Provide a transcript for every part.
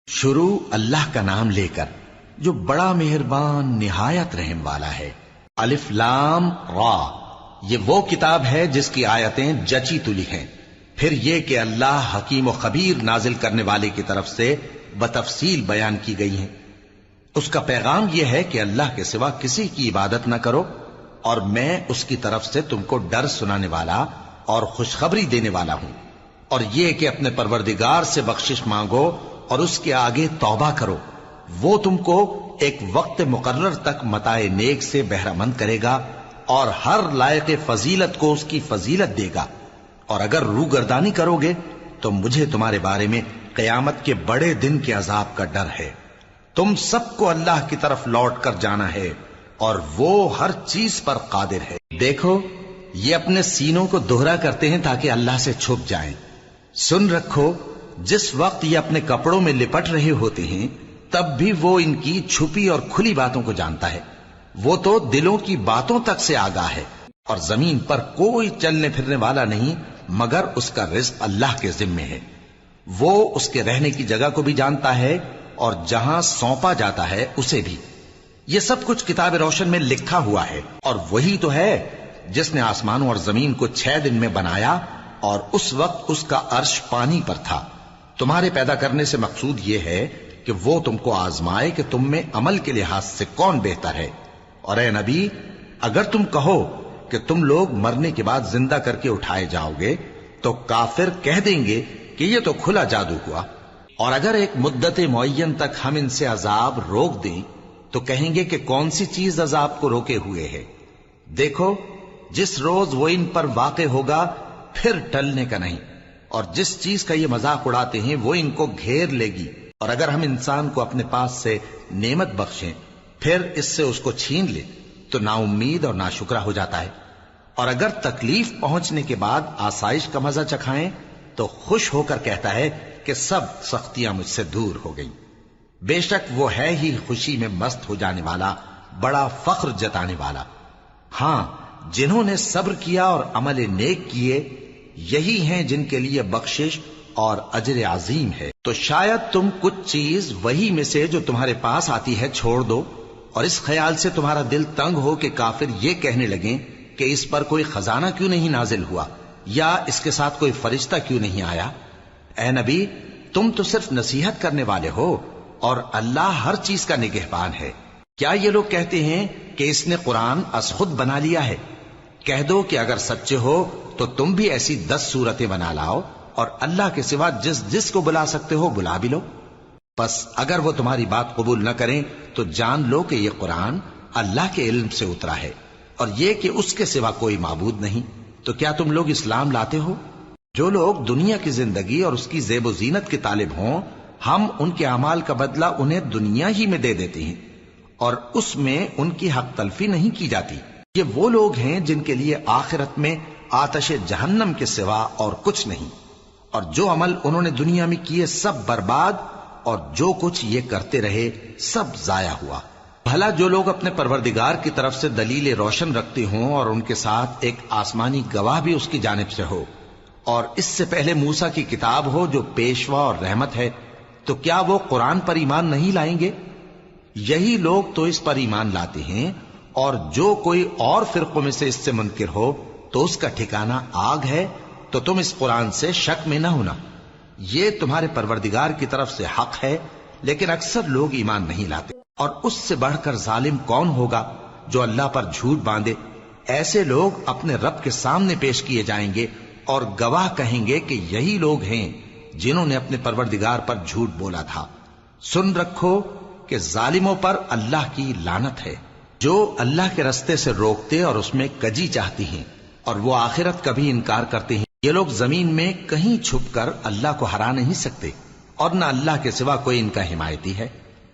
شروع اللہ کا نام لے کر جو بڑا مہربان نہایت رحم والا ہے۔ الف لام را، یہ وہ کتاب ہے جس کی آیتیں جچی تلی ہیں۔ پھر یہ کہ اللہ حکیم و خبیر نازل کرنے والے کی طرف سے بتفصیل بیان کی گئی ہیں۔ اس کا پیغام یہ ہے کہ اللہ کے سوا کسی کی عبادت نہ کرو، اور میں اس کی طرف سے تم کو ڈر سنانے والا اور خوشخبری دینے والا ہوں۔ اور یہ کہ اپنے پروردگار سے بخشش مانگو اور اس کے آگے توبہ کرو، وہ تم کو ایک وقت مقرر تک متاع نیک سے بہرہ مند کرے گا اور ہر لائق فضیلت کو اس کی فضیلت دے گا۔ اور اگر روگردانی کرو گے تو مجھے تمہارے بارے میں قیامت کے بڑے دن کے عذاب کا ڈر ہے۔ تم سب کو اللہ کی طرف لوٹ کر جانا ہے اور وہ ہر چیز پر قادر ہے۔ دیکھو، یہ اپنے سینوں کو دوہرا کرتے ہیں تاکہ اللہ سے چھپ جائیں۔ سن رکھو، جس وقت یہ اپنے کپڑوں میں لپٹ رہے ہوتے ہیں تب بھی وہ ان کی چھپی اور کھلی باتوں کو جانتا ہے۔ وہ تو دلوں کی باتوں تک سے آگاہ ہے۔ اور زمین پر کوئی چلنے پھرنے والا نہیں مگر اس کا رزق اللہ کے ذمے ہے۔ وہ اس کے رہنے کی جگہ کو بھی جانتا ہے اور جہاں سونپا جاتا ہے اسے بھی۔ یہ سب کچھ کتاب روشن میں لکھا ہوا ہے۔ اور وہی تو ہے جس نے آسمانوں اور زمین کو 6 دن میں بنایا، اور اس وقت اس کا عرش پانی پر تھا۔ تمہارے پیدا کرنے سے مقصود یہ ہے کہ وہ تم کو آزمائے کہ تم میں عمل کے لحاظ سے کون بہتر ہے۔ اور اے نبی، اگر تم کہو کہ تم لوگ مرنے کے بعد زندہ کر کے اٹھائے جاؤ گے تو کافر کہہ دیں گے کہ یہ تو کھلا جادو ہوا۔ اور اگر ایک مدت معین تک ہم ان سے عذاب روک دیں تو کہیں گے کہ کون سی چیز عذاب کو روکے ہوئے ہے۔ دیکھو، جس روز وہ ان پر واقع ہوگا پھر ٹلنے کا نہیں، اور جس چیز کا یہ مذاق اڑاتے ہیں وہ ان کو گھیر لے گی۔ اور اگر ہم انسان کو اپنے پاس سے نعمت بخشیں پھر اس سے اس کو چھین لے تو نا امید اور ناشکرا ہو جاتا ہے۔ اور اگر تکلیف پہنچنے کے بعد آسائش کا مزہ چکھائیں تو خوش ہو کر کہتا ہے کہ سب سختیاں مجھ سے دور ہو گئیں۔ بے شک وہ ہے ہی خوشی میں مست ہو جانے والا، بڑا فخر جتانے والا۔ ہاں، جنہوں نے صبر کیا اور عمل نیک کیے، یہی ہیں جن کے لیے بخشش اور اجر عظیم ہے۔ تو شاید تم کچھ چیز وہی میں سے جو تمہارے پاس آتی ہے چھوڑ دو، اور اس خیال سے تمہارا دل تنگ ہو کہ کافر یہ کہنے لگیں کہ اس پر کوئی خزانہ کیوں نہیں نازل ہوا، یا اس کے ساتھ کوئی فرشتہ کیوں نہیں آیا۔ اے نبی، تم تو صرف نصیحت کرنے والے ہو، اور اللہ ہر چیز کا نگہبان ہے۔ کیا یہ لوگ کہتے ہیں کہ اس نے قرآن از خود بنا لیا ہے؟ کہہ دو کہ اگر سچے ہو تو تم بھی ایسی 10 صورتیں بنا لاؤ، اور اللہ کے سوا جس جس کو بلا سکتے ہو بلا بھی لو۔ بس اگر وہ تمہاری بات قبول نہ کریں تو جان لو کہ یہ قرآن اللہ کے علم سے اترا ہے، اور یہ کہ اس کے سوا کوئی معبود نہیں۔ تو کیا تم لوگ اسلام لاتے ہو؟ جو لوگ دنیا کی زندگی اور اس کی زیب و زینت کے طالب ہوں، ہم ان کے اعمال کا بدلہ انہیں دنیا ہی میں دے دیتے ہیں، اور اس میں ان کی حق تلفی نہیں کی جاتی۔ یہ وہ لوگ ہیں جن کے لیے آخرت میں آتش جہنم کے سوا اور کچھ نہیں، اور جو عمل انہوں نے دنیا میں کیے سب برباد، اور جو کچھ یہ کرتے رہے سب ضائع ہوا۔ بھلا جو لوگ اپنے پروردگار کی طرف سے دلیل روشن رکھتے ہوں اور ان کے ساتھ ایک آسمانی گواہ بھی اس کی جانب سے ہو، اور اس سے پہلے موسیٰ کی کتاب ہو جو پیشوا اور رحمت ہے، تو کیا وہ قرآن پر ایمان نہیں لائیں گے؟ یہی لوگ تو اس پر ایمان لاتے ہیں، اور جو کوئی اور فرقوں میں سے اس سے منکر ہو تو اس کا ٹھکانہ آگ ہے۔ تو تم اس قرآن سے شک میں نہ ہونا، یہ تمہارے پروردگار کی طرف سے حق ہے، لیکن اکثر لوگ ایمان نہیں لاتے۔ اور اس سے بڑھ کر ظالم کون ہوگا جو اللہ پر جھوٹ باندھے؟ ایسے لوگ اپنے رب کے سامنے پیش کیے جائیں گے اور گواہ کہیں گے کہ یہی لوگ ہیں جنہوں نے اپنے پروردگار پر جھوٹ بولا تھا۔ سن رکھو کہ ظالموں پر اللہ کی لعنت ہے، جو اللہ کے رستے سے روکتے اور اس میں کجی چاہتی ہیں، اور وہ آخرت کا بھی انکار کرتے ہیں۔ یہ لوگ زمین میں کہیں چھپ کر اللہ کو ہرا نہیں سکتے، اور نہ اللہ کے سوا کوئی ان کا حمایتی ہے۔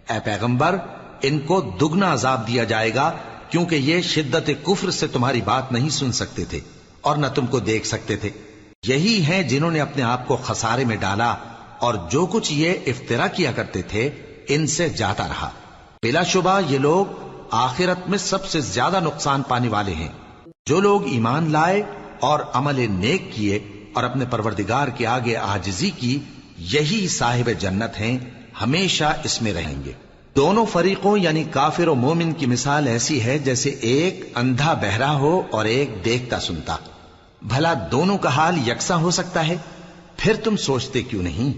اے پیغمبر، ان کو دگنا عذاب دیا جائے گا، کیونکہ یہ شدت کفر سے تمہاری بات نہیں سن سکتے تھے اور نہ تم کو دیکھ سکتے تھے۔ یہی ہیں جنہوں نے اپنے آپ کو خسارے میں ڈالا، اور جو کچھ یہ افترا کیا کرتے تھے ان سے جاتا رہا۔ بلا شبہ یہ لوگ آخرت میں سب سے زیادہ نقصان پانے والے ہیں۔ جو لوگ ایمان لائے اور عمل نیک کیے اور اپنے پروردگار کے آگے عاجزی کی، یہی صاحب جنت ہیں ہمیشہ اس میں رہیں گے۔ دونوں فریقوں یعنی کافر و مومن کی مثال ایسی ہے جیسے ایک اندھا بہرا ہو اور ایک دیکھتا سنتا۔ بھلا دونوں کا حال یکساں ہو سکتا ہے؟ پھر تم سوچتے کیوں نہیں؟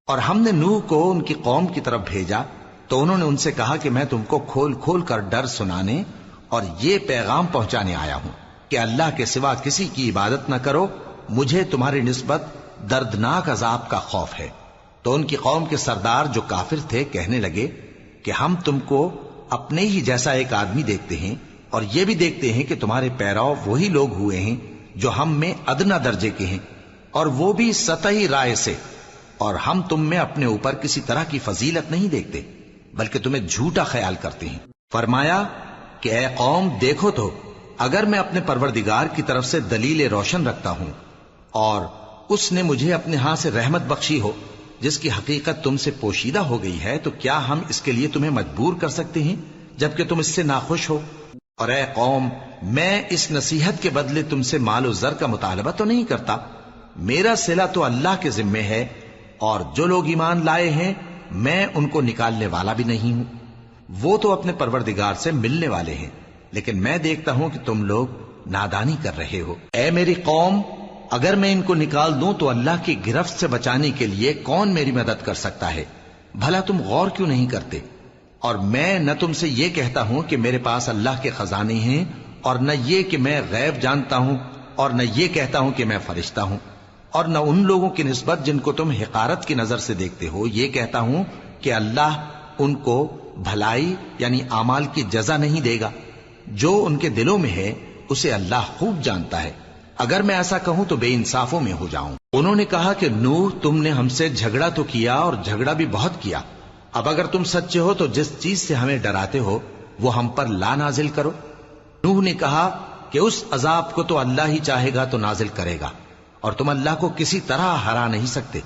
اور ہم نے نوح کو ان کی قوم کی طرف بھیجا تو انہوں نے ان سے کہا کہ میں تم کو کھول کھول کر ڈر سنانے اور یہ پیغام پہنچانے آیا ہوں کہ اللہ کے سوا کسی کی عبادت نہ کرو، مجھے تمہاری نسبت دردناک عذاب کا خوف ہے۔ تو ان کی قوم کے سردار جو کافر تھے کہنے لگے کہ ہم تم کو اپنے ہی جیسا ایک آدمی دیکھتے ہیں اور یہ بھی دیکھتے ہیں کہ تمہارے پیرو وہی لوگ ہوئے ہیں جو ہم میں ادنا درجے کے ہیں، اور وہ بھی سطحی رائے سے، اور ہم تم میں اپنے اوپر کسی طرح کی فضیلت نہیں دیکھتے بلکہ تمہیں جھوٹا خیال کرتے ہیں۔ فرمایا کہ اے قوم دیکھو تو، اگر میں اپنے پروردگار کی طرف سے دلیل روشن رکھتا ہوں اور اس نے مجھے اپنے ہاں سے رحمت بخشی ہو جس کی حقیقت تم سے پوشیدہ ہو گئی ہے، تو کیا ہم اس کے لیے تمہیں مجبور کر سکتے ہیں جبکہ تم اس سے ناخوش ہو؟ اور اے قوم، میں اس نصیحت کے بدلے تم سے مال و زر کا مطالبہ تو نہیں کرتا، میرا صلہ تو اللہ کے ذمے ہے، اور جو لوگ ایمان لائے ہیں میں ان کو نکالنے والا بھی نہیں ہوں، وہ تو اپنے پروردگار سے ملنے والے ہیں، لیکن میں دیکھتا ہوں کہ تم لوگ نادانی کر رہے ہو۔ اے میری قوم، اگر میں ان کو نکال دوں تو اللہ کی گرفت سے بچانے کے لیے کون میری مدد کر سکتا ہے؟ بھلا تم غور کیوں نہیں کرتے؟ اور میں نہ تم سے یہ کہتا ہوں کہ میرے پاس اللہ کے خزانے ہیں، اور نہ یہ کہ میں غیب جانتا ہوں، اور نہ یہ کہتا ہوں کہ میں فرشتہ ہوں، اور نہ ان لوگوں کی نسبت جن کو تم حقارت کی نظر سے دیکھتے ہو یہ کہتا ہوں کہ اللہ ان کو بھلائی یعنی اعمال کی جزا نہیں دے گا۔ جو ان کے دلوں میں ہے اسے اللہ خوب جانتا ہے، اگر میں ایسا کہوں تو بے انصافوں میں ہو جاؤں۔ انہوں نے کہا کہ نوح، تم نے ہم سے جھگڑا تو کیا اور جھگڑا بھی بہت کیا، اب اگر تم سچے ہو تو جس چیز سے ہمیں ڈراتے ہو وہ ہم پر لا نازل کرو۔ نوح نے کہا کہ اس عذاب کو تو اللہ ہی چاہے گا تو نازل کرے گا، اور تم اللہ کو کسی طرح ہرا نہیں سکتے،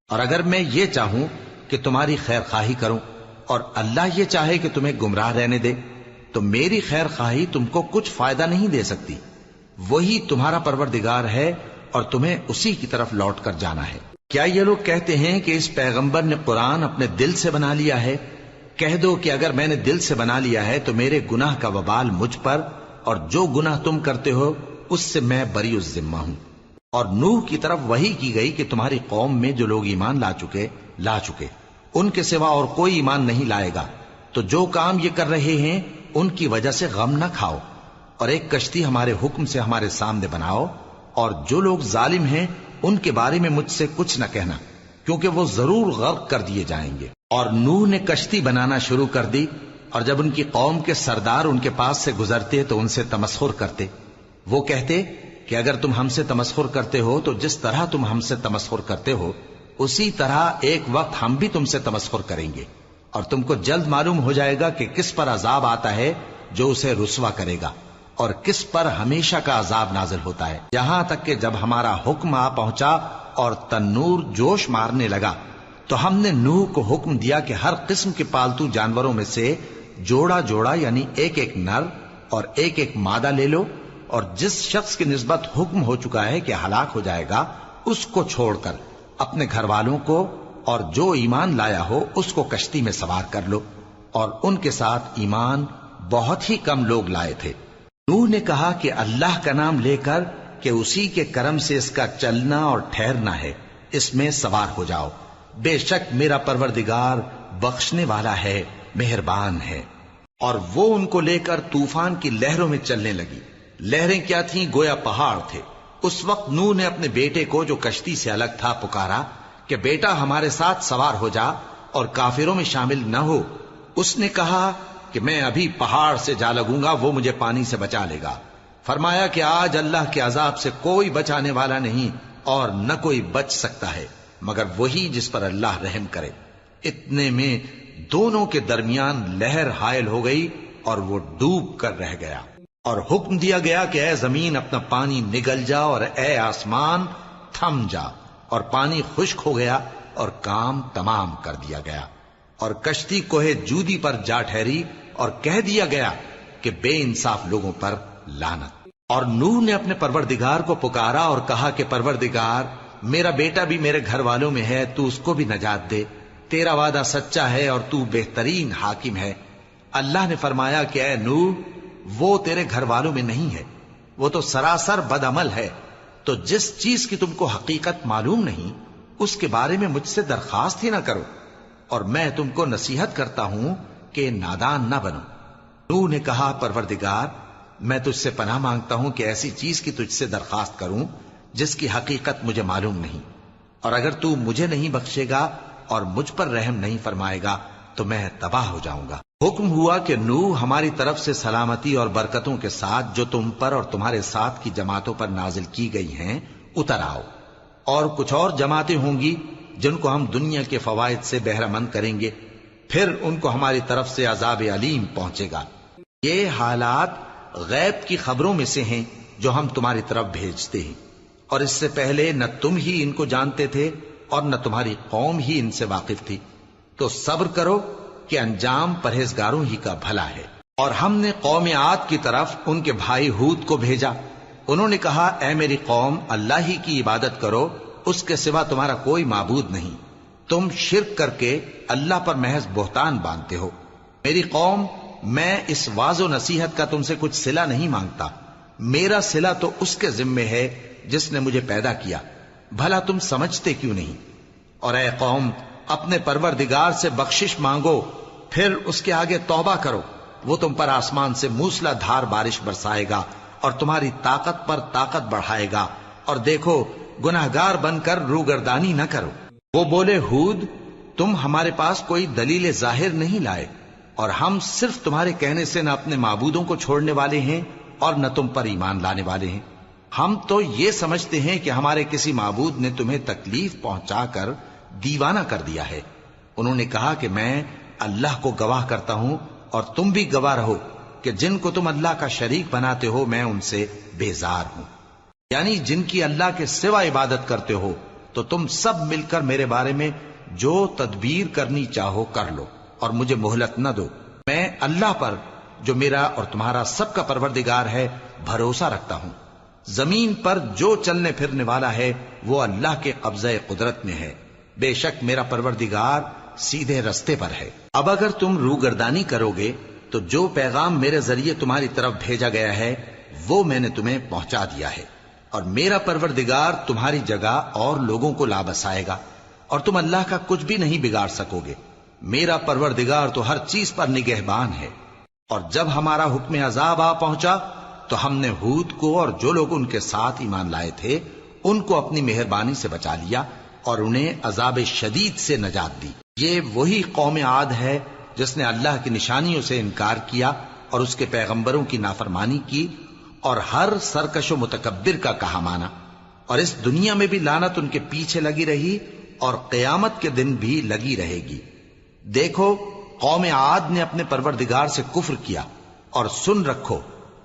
اور اگر میں یہ چاہوں کہ تمہاری خیر خواہی کروں اور اللہ یہ چاہے کہ تمہیں گمراہ رہنے دے تو میری خیر خواہی تم کو کچھ فائدہ نہیں دے سکتی۔ وہی تمہارا پروردگار ہے اور تمہیں اسی کی طرف لوٹ کر جانا ہے۔ کیا یہ لوگ کہتے ہیں کہ اس پیغمبر نے قرآن اپنے دل سے بنا لیا ہے؟ کہہ دو کہ اگر میں نے دل سے بنا لیا ہے تو میرے گناہ کا وبال مجھ پر، اور جو گناہ تم کرتے ہو اس سے میں بری الذمہ ہوں۔ اور نوح کی طرف وحی کی گئی کہ تمہاری قوم میں جو لوگ ایمان لا چکے ان کے سوا اور کوئی ایمان نہیں لائے گا، تو جو کام یہ کر رہے ہیں ان کی وجہ سے غم نہ کھاؤ، اور ایک کشتی ہمارے حکم سے ہمارے سامنے بناؤ، اور جو لوگ ظالم ہیں ان کے بارے میں مجھ سے کچھ نہ کہنا، کیونکہ وہ ضرور غرق کر دیے جائیں گے۔ اور نوح نے کشتی بنانا شروع کر دی، اور جب ان کی قوم کے سردار ان کے پاس سے گزرتے تو ان سے تمسخر کرتے۔ وہ کہتے کہ اگر تم ہم سے تمسخر کرتے ہو تو جس طرح تم ہم سے تمسخر کرتے ہو اسی طرح ایک وقت ہم بھی تم سے تمسخر کریں گے، اور تم کو جلد معلوم ہو جائے گا کہ کس پر عذاب آتا ہے جو اسے رسوا کرے گا، اور کس پر ہمیشہ کا عذاب نازل ہوتا ہے، یہاں تک کہ جب ہمارا حکم آ پہنچا اور تنور جوش مارنے لگا تو ہم نے نوح کو حکم دیا کہ ہر قسم کے پالتو جانوروں میں سے جوڑا جوڑا یعنی ایک ایک نر اور ایک ایک مادہ لے لو، اور جس شخص کی نسبت حکم ہو چکا ہے کہ ہلاک ہو جائے گا اس کو چھوڑ کر اپنے گھر والوں کو اور جو ایمان لایا ہو اس کو کشتی میں سوار کر لو، اور ان کے ساتھ ایمان بہت ہی کم لوگ لائے تھے۔ نوح نے کہا کہ اللہ کا نام لے کر کہ اسی کے کرم سے اس کا چلنا اور ٹھہرنا ہے، اس میں سوار ہو جاؤ، بے شک میرا پروردگار بخشنے والا ہے، مہربان ہے۔ اور وہ ان کو لے کر طوفان کی لہروں میں چلنے لگی۔ لہریں کیا تھیں؟ گویا پہاڑ تھے۔ اس وقت نوح نے اپنے بیٹے کو جو کشتی سے الگ تھا پکارا کہ بیٹا ہمارے ساتھ سوار ہو جا اور کافروں میں شامل نہ ہو۔ اس نے کہا کہ میں ابھی پہاڑ سے جا لگوں گا، وہ مجھے پانی سے بچا لے گا۔ فرمایا کہ آج اللہ کے عذاب سے کوئی بچانے والا نہیں اور نہ کوئی بچ سکتا ہے مگر وہی جس پر اللہ رحم کرے۔ اتنے میں دونوں کے درمیان لہر حائل ہو گئی اور وہ ڈوب کر رہ گیا، اور حکم دیا گیا کہ اے زمین اپنا پانی نگل جا اور اے آسمان تھم جا، اور پانی خشک ہو گیا اور کام تمام کر دیا گیا، اور کشتی کوہ جودی پر جا ٹھہری، اور کہہ دیا گیا کہ بے انصاف لوگوں پر لعنت۔ اور نوح نے اپنے پروردگار کو پکارا اور کہا کہ پروردگار، میرا بیٹا بھی میرے گھر والوں میں ہے، تو اس کو بھی نجات دے، تیرا وعدہ سچا ہے اور تو بہترین حاکم ہے۔ اللہ نے فرمایا کہ اے نوح، وہ تیرے گھر والوں میں نہیں ہے، وہ تو سراسر بدعمل ہے، تو جس چیز کی تم کو حقیقت معلوم نہیں اس کے بارے میں مجھ سے درخواست ہی نہ کرو، اور میں تم کو نصیحت کرتا ہوں کہ نادان نہ بنو۔ نوح نے کہا پروردگار، میں تجھ سے پناہ مانگتا ہوں کہ ایسی چیز کی تجھ سے درخواست کروں جس کی حقیقت مجھے معلوم نہیں، اور اگر تو مجھے نہیں بخشے گا اور مجھ پر رحم نہیں فرمائے گا تو میں تباہ ہو جاؤں گا۔ حکم ہوا کہ نوح ہماری طرف سے سلامتی اور برکتوں کے ساتھ جو تم پر اور تمہارے ساتھ کی جماعتوں پر نازل کی گئی ہیں اتر آؤ، اور کچھ اور جماعتیں ہوں گی جن کو ہم دنیا کے فوائد سے بہرہ مند کریں گے، پھر ان کو ہماری طرف سے عذاب علیم پہنچے گا۔ یہ حالات غیب کی خبروں میں سے ہیں جو ہم تمہاری طرف بھیجتے ہیں، اور اس سے پہلے نہ تم ہی ان کو جانتے تھے اور نہ تمہاری قوم ہی ان سے واقف تھی، تو صبر کرو کہ انجام پرہیزگاروں ہی کا بھلا ہے۔ اور ہم نے قوم عاد کی طرف ان کے بھائی ہود کو بھیجا، انہوں نے کہا اے میری قوم، اللہ ہی کی عبادت کرو، اس کے سوا تمہارا کوئی معبود نہیں، تم شرک کر کے اللہ پر محض بہتان باندھتے ہو۔ میری قوم، میں اس واعظ و نصیحت کا تم سے کچھ صلہ نہیں مانگتا، میرا صلہ تو اس کے ذمے ہے جس نے مجھے پیدا کیا، بھلا تم سمجھتے کیوں نہیں؟ اور اے قوم، اپنے پروردگار سے بخشش مانگو، پھر اس کے آگے توبہ کرو، وہ تم پر آسمان سے موسلا دھار بارش برسائے گا اور تمہاری طاقت پر طاقت بڑھائے گا، اور دیکھو گناہگار بن کر روگردانی نہ کرو۔ وہ بولے ہود، تم ہمارے پاس کوئی دلیل ظاہر نہیں لائے، اور ہم صرف تمہارے کہنے سے نہ اپنے معبودوں کو چھوڑنے والے ہیں اور نہ تم پر ایمان لانے والے ہیں۔ ہم تو یہ سمجھتے ہیں کہ ہمارے کسی معبود نے تمہیں تکلیف پہنچا کر دیوانہ کر دیا ہے۔ انہوں نے کہا کہ میں اللہ کو گواہ کرتا ہوں اور تم بھی گواہ رہو کہ جن کو تم اللہ کا شریک بناتے ہو میں ان سے بیزار ہوں، یعنی جن کی اللہ کے سوا عبادت کرتے ہو، تو تم سب مل کر میرے بارے میں جو تدبیر کرنی چاہو کر لو اور مجھے مہلت نہ دو۔ میں اللہ پر جو میرا اور تمہارا سب کا پروردگار ہے بھروسہ رکھتا ہوں۔ زمین پر جو چلنے پھرنے والا ہے وہ اللہ کے قبضہ قدرت میں ہے، بے شک میرا پروردگار سیدھے رستے پر ہے۔ اب اگر تم روگردانی کرو گے تو جو پیغام میرے ذریعے تمہاری طرف بھیجا گیا ہے وہ میں نے تمہیں پہنچا دیا ہے، اور میرا پروردگار تمہاری جگہ اور لوگوں کو لا بسائے گا، اور تم اللہ کا کچھ بھی نہیں بگاڑ سکو گے۔ میرا پروردگار تو ہر چیز پر نگہبان ہے۔ اور جب ہمارا حکم عذاب آ پہنچا تو ہم نے ہود کو اور جو لوگ ان کے ساتھ ایمان لائے تھے ان کو اپنی مہربانی سے بچا لیا اور انہیں عذاب شدید سے نجات دی۔ یہ وہی قوم عاد ہے جس نے اللہ کی نشانیوں سے انکار کیا اور اس کے پیغمبروں کی نافرمانی کی اور ہر سرکش و متکبر کا کہا مانا، اور اس دنیا میں بھی لعنت ان کے پیچھے لگی رہی اور قیامت کے دن بھی لگی رہے گی۔ دیکھو قوم عاد نے اپنے پروردگار سے کفر کیا، اور سن رکھو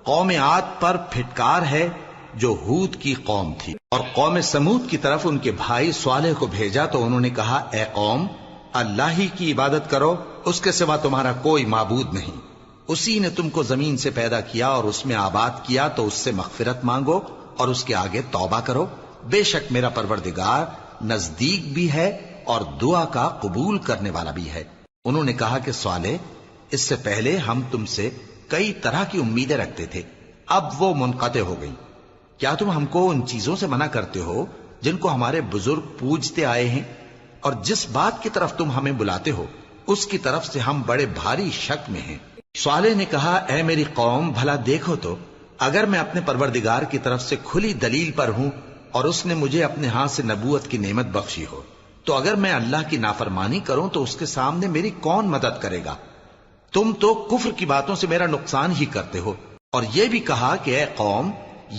قوم عاد پر پھٹکار ہے جو ہود کی قوم تھی۔ اور قوم سمود کی طرف ان کے بھائی صالح کو بھیجا تو انہوں نے کہا اے قوم، اللہ ہی کی عبادت کرو، اس کے سوا تمہارا کوئی معبود نہیں، اسی نے تم کو زمین سے پیدا کیا اور اس میں آباد کیا، تو اس سے مغفرت مانگو اور اس کے آگے توبہ کرو، بے شک میرا پروردگار نزدیک بھی ہے اور دعا کا قبول کرنے والا بھی ہے۔ انہوں نے کہا کہ صالح، اس سے پہلے ہم تم سے کئی طرح کی امیدیں رکھتے تھے، اب وہ منقطع ہو گئی۔ کیا تم ہم کو ان چیزوں سے منع کرتے ہو جن کو ہمارے بزرگ پوجتے آئے ہیں؟ اور جس بات کی طرف تم ہمیں بلاتے ہو اس کی طرف سے ہم بڑے بھاری شک میں ہیں۔ صالح نے کہا اے میری قوم، بھلا دیکھو تو اگر میں اپنے پروردگار کی طرف سے کھلی دلیل پر ہوں اور اس نے مجھے اپنے ہاتھ سے نبوت کی نعمت بخشی ہو، تو اگر میں اللہ کی نافرمانی کروں تو اس کے سامنے میری کون مدد کرے گا؟ تم تو کفر کی باتوں سے میرا نقصان ہی کرتے ہو۔ اور یہ بھی کہا کہ اے قوم،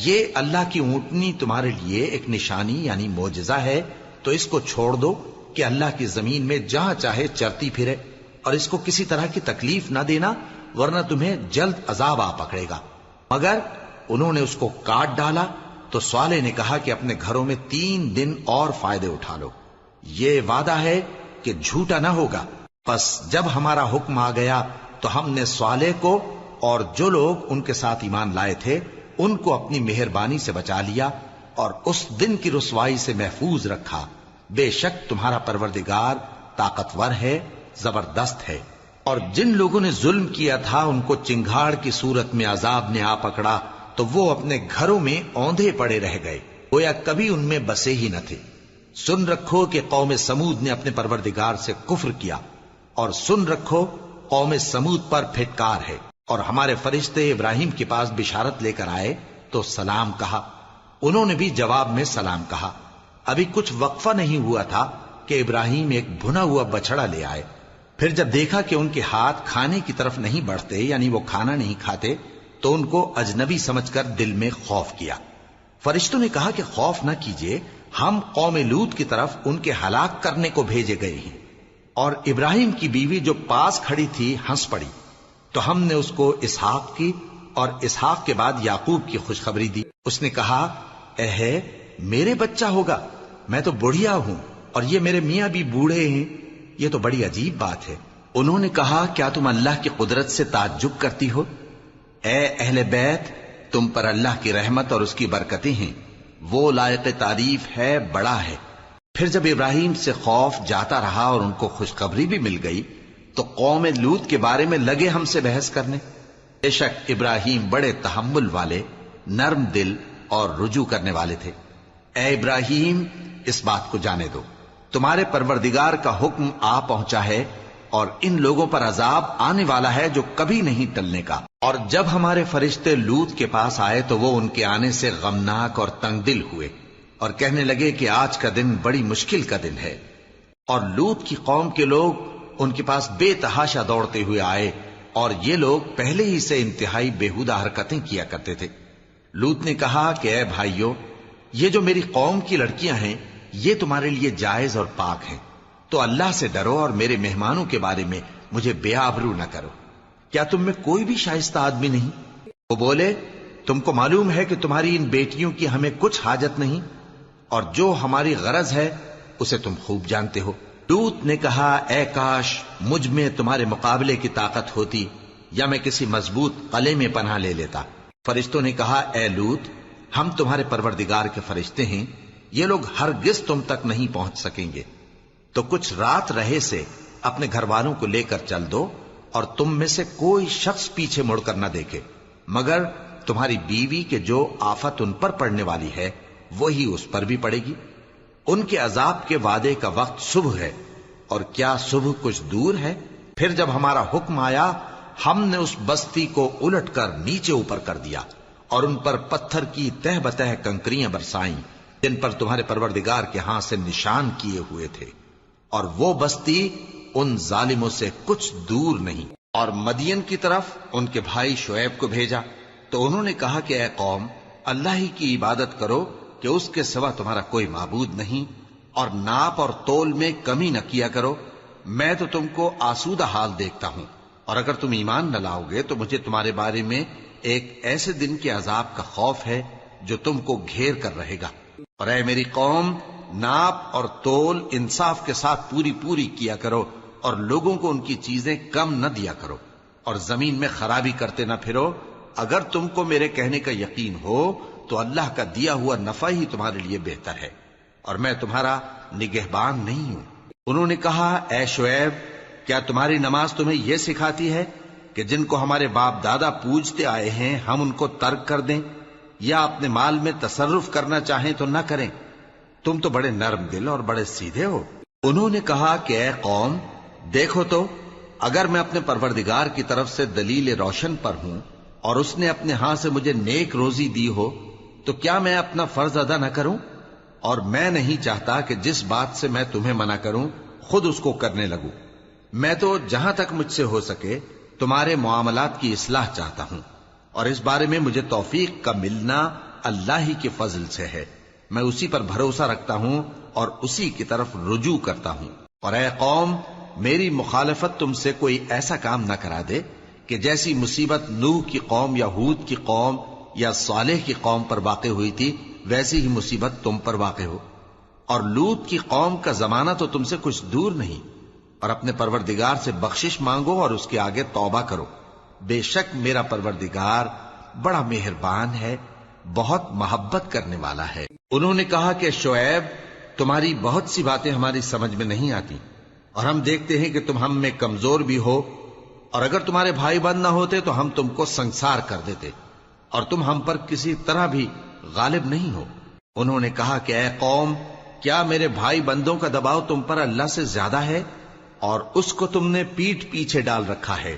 یہ اللہ کی اونٹنی تمہارے لیے ایک نشانی یعنی معجزہ ہے، تو اس کو چھوڑ دو کہ اللہ کی زمین میں جہاں چاہے چرتی پھرے، اور اس کو کسی طرح کی تکلیف نہ دینا ورنہ تمہیں جلد عذاب آ پکڑے گا۔ مگر انہوں نے اس کو کاٹ ڈالا تو صالح نے کہا کہ اپنے گھروں میں 3 دن اور فائدے اٹھا لو، یہ وعدہ ہے کہ جھوٹا نہ ہوگا۔ پس جب ہمارا حکم آ گیا تو ہم نے صالح کو اور جو لوگ ان کے ساتھ ایمان لائے تھے ان کو اپنی مہربانی سے بچا لیا اور اس دن کی رسوائی سے محفوظ رکھا، بے شک تمہارا پروردگار طاقتور ہے، زبردست ہے۔ اور جن لوگوں نے ظلم کیا تھا ان کو چنگھاڑ کی صورت میں عذاب نے آ پکڑا تو وہ اپنے گھروں میں اوندھے پڑے رہ گئے، گویا کبھی ان میں بسے ہی نہ تھے۔ سن رکھو کہ قوم سمود نے اپنے پروردگار سے کفر کیا، اور سن رکھو قوم سمود پر پھٹکار ہے۔ اور ہمارے فرشتے ابراہیم کے پاس بشارت لے کر آئے تو سلام کہا، انہوں نے بھی جواب میں سلام کہا۔ ابھی کچھ وقفہ نہیں ہوا تھا کہ ابراہیم ایک بھنا ہوا بچڑا لے آئے۔ پھر جب دیکھا کہ ان کے ہاتھ کھانے کی طرف نہیں بڑھتے، یعنی وہ کھانا نہیں کھاتے، تو ان کو اجنبی سمجھ کر دل میں خوف کیا۔ فرشتوں نے کہا کہ خوف نہ کیجیے، ہم قوم لوط کی طرف ان کے ہلاک کرنے کو بھیجے گئے ہیں۔ اور ابراہیم کی بیوی جو پاس کھڑی تھی ہنس پڑی، تو ہم نے اس کو اسحاق کی اور اسحاق کے بعد یعقوب کی خوشخبری دی۔ اس نے کہا، اے میرے بچہ ہوگا، میں تو بڑھیا ہوں اور یہ میرے میاں بھی بوڑھے ہیں، یہ تو بڑی عجیب بات ہے۔ انہوں نے کہا، کیا تم اللہ کی قدرت سے تعجب کرتی ہو؟ اے اہل بیت، تم پر اللہ کی رحمت اور اس کی برکتیں ہیں، وہ لائق تعریف ہے، بڑا ہے۔ پھر جب ابراہیم سے خوف جاتا رہا اور ان کو خوشخبری بھی مل گئی تو قوم لوط کے بارے میں لگے ہم سے بحث کرنے۔ بے شک ابراہیم بڑے تحمل والے، نرم دل اور رجوع کرنے والے تھے۔ اے ابراہیم، اس بات کو جانے دو، تمہارے پروردگار کا حکم آ پہنچا ہے اور ان لوگوں پر عذاب آنے والا ہے جو کبھی نہیں ٹلنے کا۔ اور جب ہمارے فرشتے لوط کے پاس آئے تو وہ ان کے آنے سے غمناک اور تنگ دل ہوئے اور کہنے لگے کہ آج کا دن بڑی مشکل کا دن ہے۔ اور لوط کی قوم کے لوگ ان کے پاس بے تحاشا دوڑتے ہوئے آئے، اور یہ لوگ پہلے ہی سے انتہائی بےہودہ حرکتیں کیا کرتے تھے۔ لوط نے کہا کہ اے بھائیو، یہ جو میری قوم کی لڑکیاں ہیں یہ تمہارے لیے جائز اور پاک ہیں، تو اللہ سے ڈرو اور میرے مہمانوں کے بارے میں مجھے بے آبرو نہ کرو۔ کیا تم میں کوئی بھی شائستہ آدمی نہیں؟ وہ بولے، تم کو معلوم ہے کہ تمہاری ان بیٹیوں کی ہمیں کچھ حاجت نہیں، اور جو ہماری غرض ہے اسے تم خوب جانتے ہو۔ لوط نے کہا، اے کاش مجھ میں تمہارے مقابلے کی طاقت ہوتی، یا میں کسی مضبوط قلعے میں پناہ لے لیتا۔ فرشتوں نے کہا، اے لوط، ہم تمہارے پروردگار کے فرشتے ہیں، یہ لوگ ہرگز تم تک نہیں پہنچ سکیں گے، تو کچھ رات رہے سے اپنے گھر والوں کو لے کر چل دو، اور تم میں سے کوئی شخص پیچھے مڑ کر نہ دیکھے، مگر تمہاری بیوی کے جو آفت ان پر پڑنے والی ہے وہی اس پر بھی پڑے گی۔ ان کے عذاب کے وعدے کا وقت صبح ہے، اور کیا صبح کچھ دور ہے؟ پھر جب ہمارا حکم آیا ہم نے اس بستی کو الٹ کر نیچے اوپر کر دیا اور ان پر پتھر کی تہ بتہ کنکریاں برسائیں جن پر تمہارے پروردگار کے ہاں سے نشان کیے ہوئے تھے، اور وہ بستی ان ظالموں سے کچھ دور نہیں۔ اور مدین کی طرف ان کے بھائی شعیب کو بھیجا تو انہوں نے کہا کہ اے قوم، اللہ ہی کی عبادت کرو کہ اس کے سوا تمہارا کوئی معبود نہیں، اور ناپ اور تول میں کمی نہ کیا کرو، میں تو تم کو آسودہ حال دیکھتا ہوں، اور اگر تم ایمان نہ لاؤ گے تو مجھے تمہارے بارے میں ایک ایسے دن کے عذاب کا خوف ہے جو تم کو گھیر کر رہے گا۔ اور اے میری قوم، ناپ اور تول انصاف کے ساتھ پوری پوری کیا کرو، اور لوگوں کو ان کی چیزیں کم نہ دیا کرو، اور زمین میں خرابی کرتے نہ پھرو۔ اگر تم کو میرے کہنے کا یقین ہو تو اللہ کا دیا ہوا نفع ہی تمہارے لیے بہتر ہے، اور میں تمہارا نگہبان نہیں ہوں۔ انہوں نے کہا، اے شعیب، کیا تمہاری نماز تمہیں یہ سکھاتی ہے کہ جن کو ہمارے باپ دادا پوجتے آئے ہیں ہم ان کو ترک کر دیں، یا اپنے مال میں تصرف کرنا چاہیں تو نہ کریں؟ تم تو بڑے نرم دل اور بڑے سیدھے ہو۔ انہوں نے کہا کہ اے قوم، دیکھو تو، اگر میں اپنے پروردگار کی طرف سے دلیل روشن پر ہوں اور اس نے اپنے ہاں سے مجھے نیک روزی دی ہو تو کیا میں اپنا فرض ادا نہ کروں؟ اور میں نہیں چاہتا کہ جس بات سے میں تمہیں منع کروں خود اس کو کرنے لگوں۔ میں تو جہاں تک مجھ سے ہو سکے تمہارے معاملات کی اصلاح چاہتا ہوں، اور اس بارے میں مجھے توفیق کا ملنا اللہ ہی کے فضل سے ہے۔ میں اسی پر بھروسہ رکھتا ہوں اور اسی کی طرف رجوع کرتا ہوں۔ اور اے قوم، میری مخالفت تم سے کوئی ایسا کام نہ کرا دے کہ جیسی مصیبت نوح کی قوم یا ہود کی قوم یا صالح کی قوم پر واقع ہوئی تھی ویسی ہی مصیبت تم پر واقع ہو۔ اور لوط کی قوم کا زمانہ تو تم سے کچھ دور نہیں، اور اپنے پروردگار سے بخشش مانگو اور اس کے آگے توبہ کرو، بے شک میرا پروردگار بڑا مہربان ہے، بہت محبت کرنے والا ہے۔ انہوں نے کہا کہ شعیب، تمہاری بہت سی باتیں ہماری سمجھ میں نہیں آتی، اور ہم دیکھتے ہیں کہ تم ہم میں کمزور بھی ہو، اور اگر تمہارے بھائی بند نہ ہوتے تو ہم تم کو سنسار کر دیتے، اور تم ہم پر کسی طرح بھی غالب نہیں ہو۔ انہوں نے کہا کہ اے قوم، کیا میرے بھائی بندوں کا دباؤ تم پر اللہ سے زیادہ ہے، اور اس کو تم نے پیٹھ پیچھے ڈال رکھا ہے؟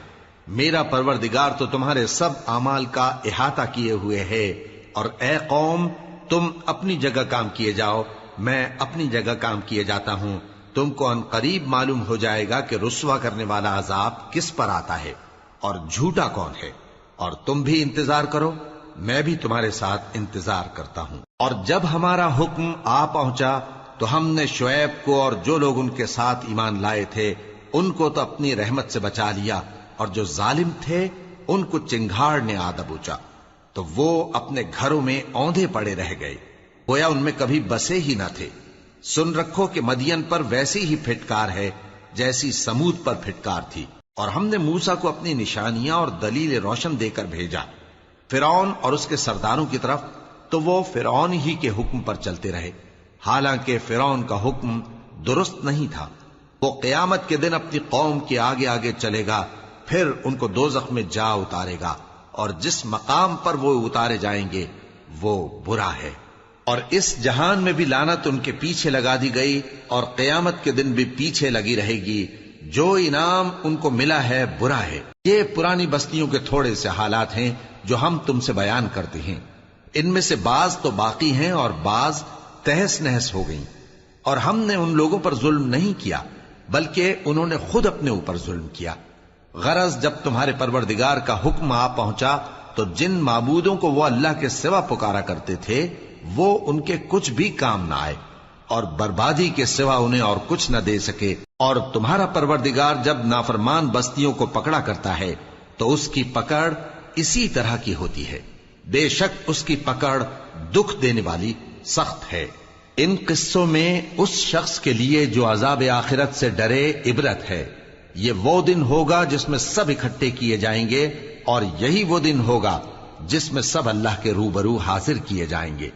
میرا پروردگار تو تمہارے سب اعمال کا احاطہ کیے ہوئے ہے۔ اور اے قوم، تم اپنی جگہ کام کیے جاؤ، میں اپنی جگہ کام کیے جاتا ہوں۔ تم کو ان قریب معلوم ہو جائے گا کہ رسوا کرنے والا عذاب کس پر آتا ہے اور جھوٹا کون ہے، اور تم بھی انتظار کرو، میں بھی تمہارے ساتھ انتظار کرتا ہوں۔ اور جب ہمارا حکم آ پہنچا تو ہم نے شعیب کو اور جو لوگ ان کے ساتھ ایمان لائے تھے ان کو تو اپنی رحمت سے بچا لیا، اور جو ظالم تھے ان کو چنگھاڑ نے آ دبوچا، تو وہ اپنے گھروں میں اوندھے پڑے رہ گئے، گویا ان میں کبھی بسے ہی نہ تھے۔ سن رکھو کہ مدین پر ویسی ہی پھٹکار ہے جیسی سمود پر پھٹکار تھی۔ اور ہم نے موسیٰ کو اپنی نشانیاں اور دلیل روشن دے کر بھیجا فرعون اور اس کے سرداروں کی طرف، تو وہ فرعون ہی کے حکم پر چلتے رہے، حالانکہ فرعون کا حکم درست نہیں تھا۔ وہ قیامت کے دن اپنی قوم کے آگے آگے چلے گا، پھر ان کو دوزخ میں جا اتارے گا، اور جس مقام پر وہ اتارے جائیں گے وہ برا ہے۔ اور اس جہان میں بھی لعنت ان کے پیچھے لگا دی گئی، اور قیامت کے دن بھی پیچھے لگی رہے گی۔ جو انعام ان کو ملا ہے برا ہے۔ یہ پرانی بستیوں کے تھوڑے سے حالات ہیں جو ہم تم سے بیان کرتے ہیں، ان میں سے بعض تو باقی ہیں اور بعض تہس نہس ہو گئیں۔ اور ہم نے ان لوگوں پر ظلم نہیں کیا بلکہ انہوں نے خود اپنے اوپر ظلم کیا۔ غرض جب تمہارے پروردگار کا حکم آ پہنچا تو جن معبودوں کو وہ اللہ کے سوا پکارا کرتے تھے وہ ان کے کچھ بھی کام نہ آئے، اور بربادی کے سوا انہیں اور کچھ نہ دے سکے۔ اور تمہارا پروردگار جب نافرمان بستیوں کو پکڑا کرتا ہے تو اس کی پکڑ اسی طرح کی ہوتی ہے، بے شک اس کی پکڑ دکھ دینے والی سخت ہے۔ ان قصوں میں اس شخص کے لیے جو عذاب آخرت سے ڈرے عبرت ہے۔ یہ وہ دن ہوگا جس میں سب اکٹھے کیے جائیں گے، اور یہی وہ دن ہوگا جس میں سب اللہ کے روبرو حاضر کیے جائیں گے،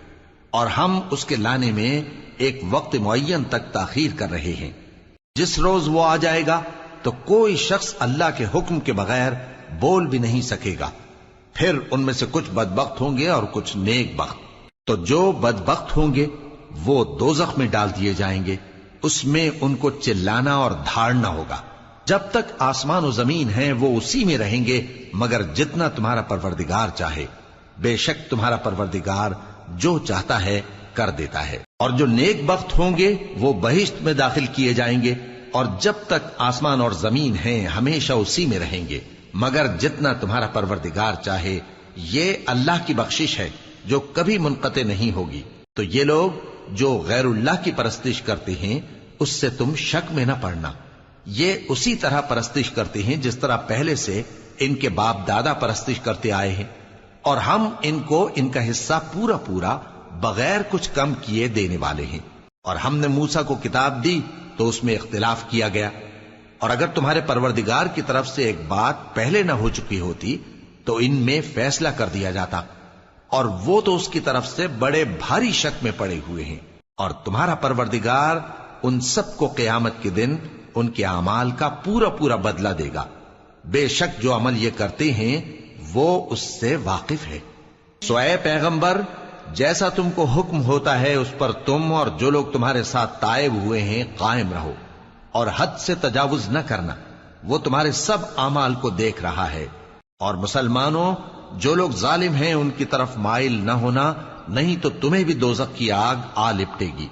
اور ہم اس کے لانے میں ایک وقت معین تک تاخیر کر رہے ہیں۔ جس روز وہ آ جائے گا تو کوئی شخص اللہ کے حکم کے بغیر بول بھی نہیں سکے گا۔ پھر ان میں سے کچھ بدبخت ہوں گے اور کچھ نیک بخت۔ تو جو بدبخت ہوں گے وہ دوزخ میں ڈال دیے جائیں گے، اس میں ان کو چلانا اور دھاڑنا ہوگا۔ جب تک آسمان و زمین ہیں وہ اسی میں رہیں گے مگر جتنا تمہارا پروردگار چاہے۔ بے شک تمہارا پروردگار جو چاہتا ہے کر دیتا ہے۔ اور جو نیک بخت ہوں گے وہ بہشت میں داخل کیے جائیں گے، اور جب تک آسمان اور زمین ہیں ہمیشہ اسی میں رہیں گے مگر جتنا تمہارا پروردگار چاہے۔ یہ اللہ کی بخشش ہے جو کبھی منقطع نہیں ہوگی۔ تو یہ لوگ جو غیر اللہ کی پرستش کرتے ہیں اس سے تم شک میں نہ پڑنا۔ یہ اسی طرح پرستش کرتے ہیں جس طرح پہلے سے ان کے باپ دادا پرستش کرتے آئے ہیں، اور ہم ان کو ان کا حصہ پورا پورا بغیر کچھ کم کیے دینے والے ہیں۔ اور ہم نے موسیٰ کو کتاب دی تو اس میں اختلاف کیا گیا، اور اگر تمہارے پروردگار کی طرف سے ایک بات پہلے نہ ہو چکی ہوتی تو ان میں فیصلہ کر دیا جاتا، اور وہ تو اس کی طرف سے بڑے بھاری شک میں پڑے ہوئے ہیں۔ اور تمہارا پروردگار ان سب کو قیامت کے دن ان کے اعمال کا پورا پورا بدلہ دے گا۔ بے شک جو عمل یہ کرتے ہیں وہ اس سے واقف ہے۔ سو اے پیغمبر، جیسا تم کو حکم ہوتا ہے اس پر تم اور جو لوگ تمہارے ساتھ تائب ہوئے ہیں قائم رہو، اور حد سے تجاوز نہ کرنا، وہ تمہارے سب اعمال کو دیکھ رہا ہے۔ اور مسلمانوں، جو لوگ ظالم ہیں ان کی طرف مائل نہ ہونا، نہیں تو تمہیں بھی دوزخ کی آگ آ لپٹے گی،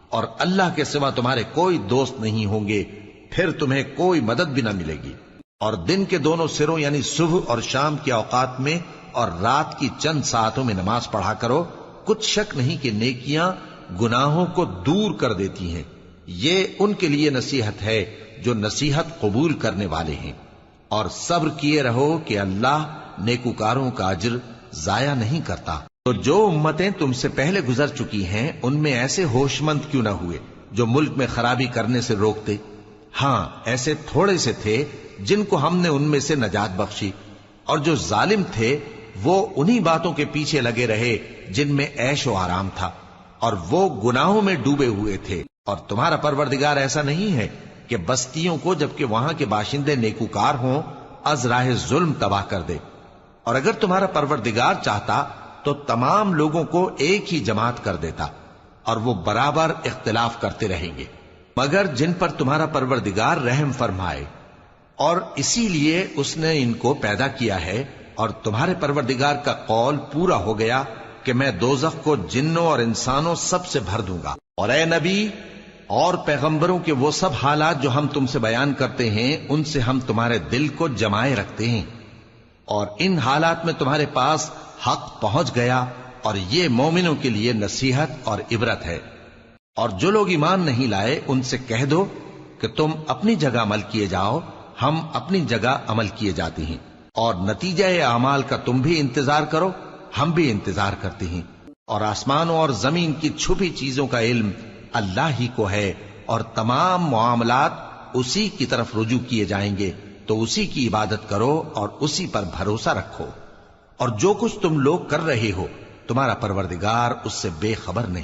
اور اللہ کے سوا تمہارے کوئی دوست نہیں ہوں گے، پھر تمہیں کوئی مدد بھی نہ ملے گی۔ اور دن کے دونوں سروں یعنی صبح اور شام کے اوقات میں اور رات کی چند ساعتوں میں نماز پڑھا کرو، کچھ شک نہیں کہ نیکیاں گناہوں کو دور کر دیتی ہیں۔ یہ ان کے لیے نصیحت ہے جو نصیحت قبول کرنے والے ہیں۔ اور صبر کیے رہو کہ اللہ نیکوکاروں کا اجر ضائع نہیں کرتا۔ تو جو امتیں تم سے پہلے گزر چکی ہیں ان میں ایسے ہوش مند کیوں نہ ہوئے جو ملک میں خرابی کرنے سے روکتے؟ ہاں، ایسے تھوڑے سے تھے جن کو ہم نے ان میں سے نجات بخشی، اور جو ظالم تھے وہ انہی باتوں کے پیچھے لگے رہے جن میں عیش و آرام تھا، اور وہ گناہوں میں ڈوبے ہوئے تھے۔ اور تمہارا پروردگار ایسا نہیں ہے کہ بستیوں کو جبکہ وہاں کے باشندے نیکوکار ہوں از راہ ظلم تباہ کر دے، اور اگر تمہارا پروردگار چاہتا تو تمام لوگوں کو ایک ہی جماعت کر دیتا، اور وہ برابر اختلاف کرتے رہیں گے، مگر جن پر تمہارا پروردگار رحم فرمائے، اور اسی لیے اس نے ان کو پیدا کیا ہے، اور تمہارے پروردگار کا قول پورا ہو گیا کہ میں دوزخ کو جنوں اور انسانوں سب سے بھر دوں گا۔ اور اے نبی اور پیغمبروں کے وہ سب حالات جو ہم تم سے بیان کرتے ہیں، ان سے ہم تمہارے دل کو جمائے رکھتے ہیں، اور ان حالات میں تمہارے پاس حق پہنچ گیا، اور یہ مومنوں کے لیے نصیحت اور عبرت ہے۔ اور جو لوگ ایمان نہیں لائے ان سے کہہ دو کہ تم اپنی جگہ عمل کیے جاؤ، ہم اپنی جگہ عمل کیے جاتے ہیں، اور نتیجہ اعمال کا تم بھی انتظار کرو، ہم بھی انتظار کرتے ہیں، اور آسمانوں اور زمین کی چھپی چیزوں کا علم اللہ ہی کو ہے، اور تمام معاملات اسی کی طرف رجوع کیے جائیں گے، تو اسی کی عبادت کرو اور اسی پر بھروسہ رکھو، اور جو کچھ تم لوگ کر رہے ہو تمہارا پروردگار اس سے بے خبر نہیں۔